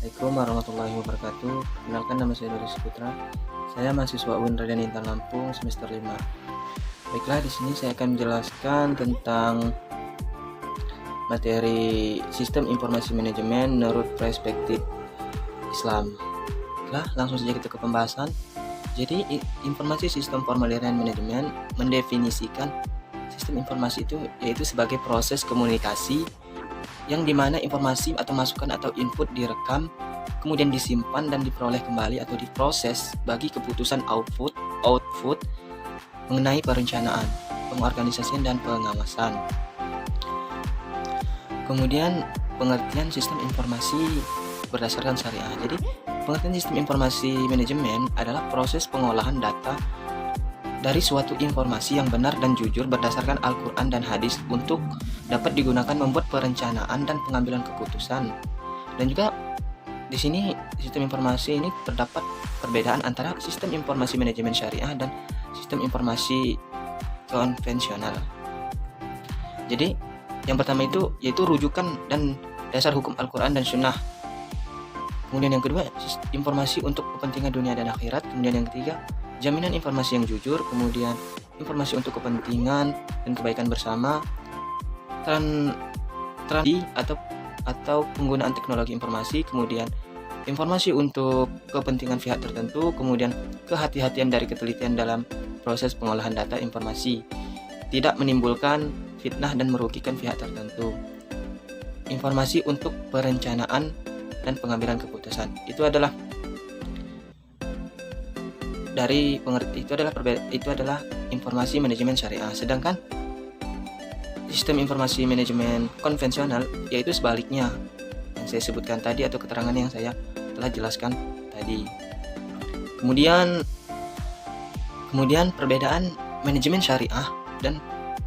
Assalamualaikum warahmatullahi wabarakatuh. Perkenalkan, nama saya Doris Putra. Saya mahasiswa UIN Raden Intan Lampung semester 5. Baiklah, di sini saya akan menjelaskan tentang materi Sistem Informasi Manajemen menurut perspektif Islam. Baiklah, langsung saja kita ke pembahasan. Jadi, informasi sistem formulir dan manajemen mendefinisikan sistem informasi itu yaitu sebagai proses komunikasi yang dimana informasi atau masukan atau input direkam, kemudian disimpan dan diperoleh kembali atau diproses bagi keputusan output mengenai perencanaan, pengorganisasian dan pengawasan. Kemudian pengertian sistem informasi berdasarkan syariah. Jadi pengertian sistem informasi manajemen adalah proses pengolahan data dari suatu informasi yang benar dan jujur berdasarkan Al-Quran dan hadis untuk dapat digunakan membuat perencanaan dan pengambilan keputusan. Dan juga di sini sistem informasi ini terdapat perbedaan antara sistem informasi manajemen syariah dan sistem informasi konvensional. Jadi yang pertama itu yaitu rujukan dan dasar hukum Al-Quran dan Sunnah. Kemudian yang kedua, informasi untuk kepentingan dunia dan akhirat. Kemudian yang ketiga, jaminan informasi yang jujur. Kemudian informasi untuk kepentingan dan kebaikan bersama. Atau penggunaan teknologi informasi. Kemudian informasi untuk kepentingan pihak tertentu. Kemudian kehati-hatian dari ketelitian dalam proses pengolahan data informasi, tidak menimbulkan fitnah dan merugikan pihak tertentu. Informasi untuk perencanaan dan pengambilan keputusan. Itu adalah informasi manajemen syariah. Sedangkan sistem informasi manajemen konvensional yaitu sebaliknya yang saya sebutkan tadi atau keterangan yang saya telah jelaskan tadi. Kemudian perbedaan manajemen syariah dan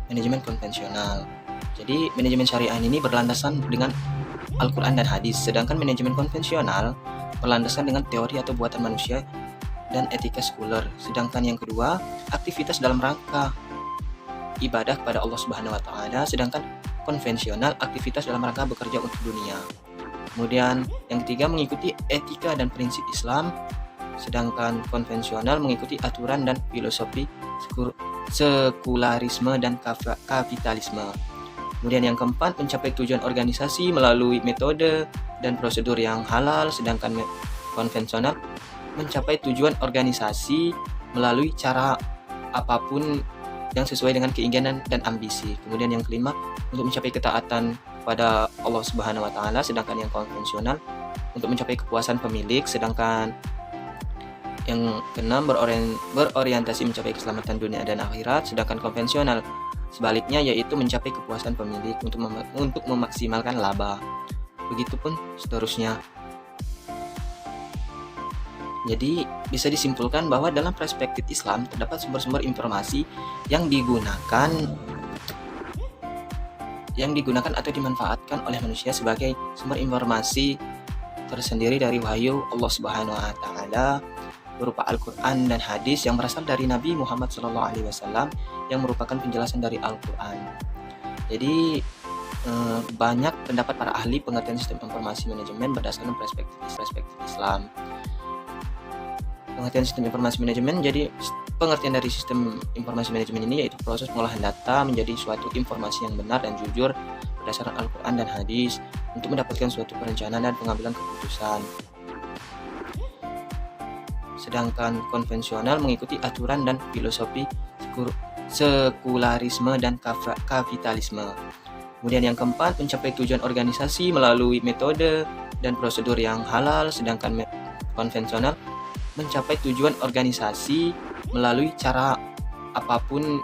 manajemen konvensional. Jadi manajemen syariah ini berlandasan dengan Al-Quran dan hadis, sedangkan manajemen konvensional berlandasan dengan teori atau buatan manusia dan etika sekuler. Sedangkan yang kedua, aktivitas dalam rangka ibadah kepada Allah Subhanahu wa taala, sedangkan konvensional aktivitas dalam rangka bekerja untuk dunia. Kemudian yang ketiga, mengikuti etika dan prinsip Islam, sedangkan konvensional mengikuti aturan dan filosofi sekularisme dan kapitalisme. Kemudian yang keempat, mencapai tujuan organisasi melalui metode dan prosedur yang halal, sedangkan konvensional mencapai tujuan organisasi melalui cara apapun yang sesuai dengan keinginan dan ambisi. Kemudian yang kelima, untuk mencapai ketaatan pada Allah Subhanahu wa taala, sedangkan yang konvensional untuk mencapai kepuasan pemilik, sedangkan yang keenam berorientasi mencapai keselamatan dunia dan akhirat, sedangkan konvensional sebaliknya yaitu mencapai kepuasan pemilik untuk memaksimalkan laba. Begitupun seterusnya. Jadi bisa disimpulkan bahwa dalam perspektif Islam terdapat sumber-sumber informasi yang digunakan atau dimanfaatkan oleh manusia sebagai sumber informasi tersendiri dari wahyu Allah Subhanahu wa taala berupa Al-Quran dan hadis yang berasal dari Nabi Muhammad SAW yang merupakan penjelasan dari Al-Quran. Jadi banyak pendapat para ahli pengertian sistem informasi manajemen berdasarkan perspektif Islam. Pengertian sistem informasi manajemen, jadi pengertian dari sistem informasi manajemen ini yaitu proses pengolahan data menjadi suatu informasi yang benar dan jujur berdasarkan Al-Quran dan hadis untuk mendapatkan suatu perencanaan dan pengambilan keputusan. Sedangkan konvensional mengikuti aturan dan filosofi sekularisme dan kapitalisme. Kemudian yang keempat, mencapai tujuan organisasi melalui metode dan prosedur yang halal, sedangkan konvensional mencapai tujuan organisasi melalui cara apapun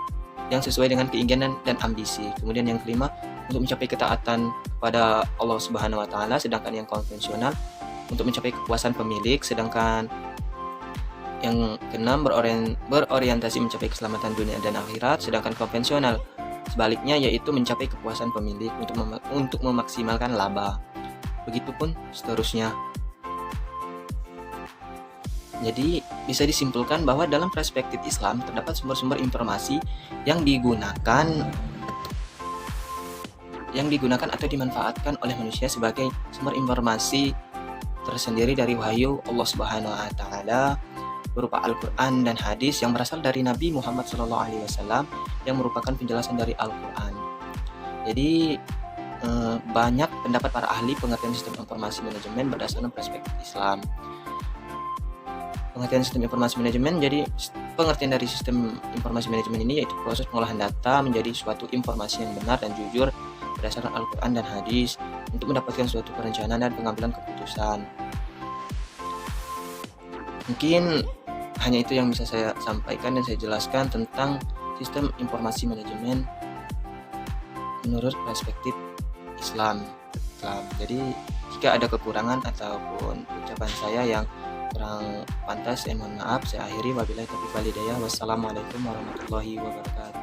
yang sesuai dengan keinginan dan ambisi. Kemudian yang kelima, untuk mencapai ketaatan pada Allah Subhanahu wa taala, sedangkan yang konvensional untuk mencapai kepuasan pemilik, sedangkan yang keenam berorientasi mencapai keselamatan dunia dan akhirat, sedangkan konvensional sebaliknya yaitu mencapai kepuasan pemilik untuk memaksimalkan laba. Begitupun seterusnya. Jadi bisa disimpulkan bahwa dalam perspektif Islam terdapat sumber-sumber informasi yang digunakan atau dimanfaatkan oleh manusia sebagai sumber informasi tersendiri dari wahyu Allah Subhanahu wa taala berupa Al-Qur'an dan hadis yang berasal dari Nabi Muhammad SAW yang merupakan penjelasan dari Al-Qur'an. Jadi banyak pendapat para ahli pengertian sistem informasi manajemen berdasarkan perspektif Islam. Pengertian sistem informasi manajemen, jadi pengertian dari sistem informasi manajemen ini yaitu proses pengolahan data menjadi suatu informasi yang benar dan jujur berdasarkan Al-Quran dan hadis untuk mendapatkan suatu perencanaan dan pengambilan keputusan. Mungkin hanya itu yang bisa saya sampaikan dan saya jelaskan tentang sistem informasi manajemen menurut perspektif Islam. Jadi jika ada kekurangan ataupun ucapan saya yang kurang pantas, mohon maaf. Saya akhiri, wabillahi taufiq wal hidayah. Wassalamualaikum warahmatullahi wabarakatuh.